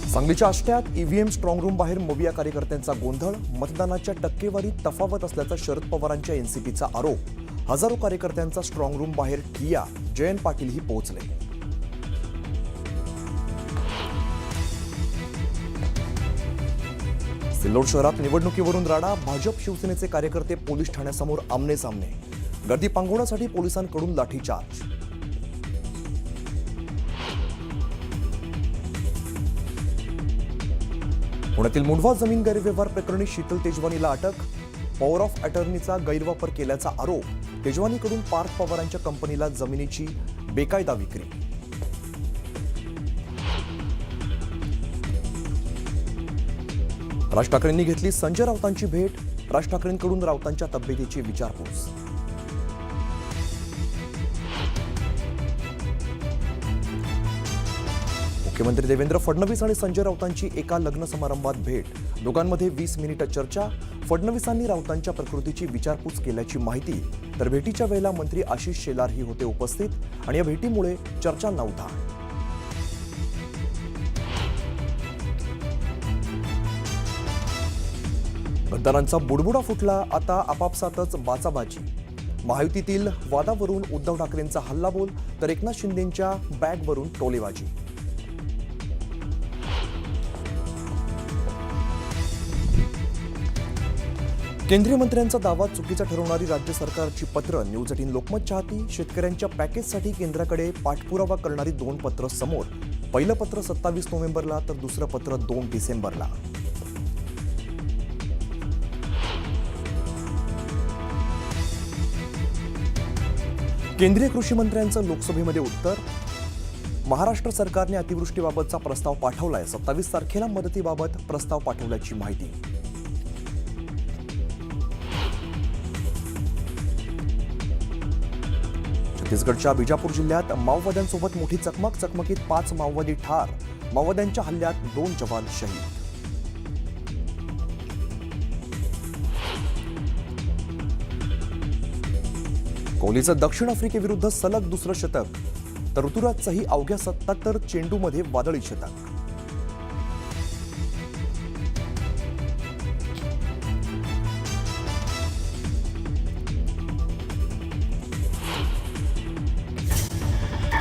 सांगलीच्या आष्ट्यात EVM strong room बाहेर मविया कार्यकर्त्यांचा गोंधळ, मतदानाच्या टक्केवारीत तफावत असल्याचा शरद पवारांच्या एनसीपीचा आरोप। हजारो कार्यकर्त्यांचा स्ट्रॉंग रूम बाहेर ठिय्या, जयंत पाटीलही पोहोचले। सिल्लोड शहरात निवडणुकीवरून राडा, भाजप शिवसेनेचे कार्यकर्ते पोलीस ठाण्यासमोर आमने सामने, गर्दी पांगवण्यासाठी पोलिसांकडून लाठीचार्ज। पुण्यातील मुंढवा जमीन गैरव्यवहार प्रकरणी शीतल तेजवानीला अटक, पॉवर ऑफ अटर्नीचा गैरवापर केल्याचा आरोप। तेजवानीकडून पार्थ पवारांच्या कंपनीला जमिनीची बेकायदा विक्री। राज ठाकरेंनी घेतली संजय राऊतांची भेट, राज ठाकरेंकडून राऊतांच्या तब्येतीची विचारपूस। मुख्यमंत्री देवेंद्र फडणवीस आणि संजय राऊतांची एका लग्न समारंभात भेट, दोघांमध्ये 20 मिनिटं चर्चा। फडणवीसांनी राऊतांच्या प्रकृतीची विचारपूस केल्याची माहिती, तर भेटीच्या वेळेला मंत्री आशिष शेलारही होते उपस्थित आणि या भेटीमुळे चर्चांना उधाण। गद्दारांचा बुडबुडा फुटला, आता आपापसातच बाचाबाची। महायुतीतील वादावरून उद्धव ठाकरेंचा हल्लाबोल, तर एकनाथ शिंदेंच्या बॅगवरून टोलेबाजी। केंद्रीय मंत्र्यांचा दावा चुकीचा ठरवणारी राज्य सरकारची पत्र, न्यूज 18 लोकमत चाहती। शेतकऱ्यांच्या पॅकेजसाठी केंद्राकडे पाठपुरावा करणारी 2 पत्र समोर, पहिलं पत्र 27 नोव्हेंबरला तर दुसरं पत्र 2 डिसेंबरला। केंद्रीय कृषी मंत्र्यांचं लोकसभेमध्ये उत्तर, महाराष्ट्र सरकारने अतिवृष्टीबाबतचा प्रस्ताव पाठवलाय, 27 तारखेला मदतीबाबत प्रस्ताव पाठवल्याची माहिती। छत्तीसगडच्या बिजापूर जिल्ह्यात माओवाद्यांसोबत मोठी चकमकीत 5 माओवादी ठार, माओवाद्यांच्या हल्ल्यात 2 जवान शहीद। कोहलीचं दक्षिण आफ्रिकेविरुद्ध सलग दुसरं शतक, तर ऋतुराजचंही अवघ्या 77 चेंडूमध्ये वादळी शतक।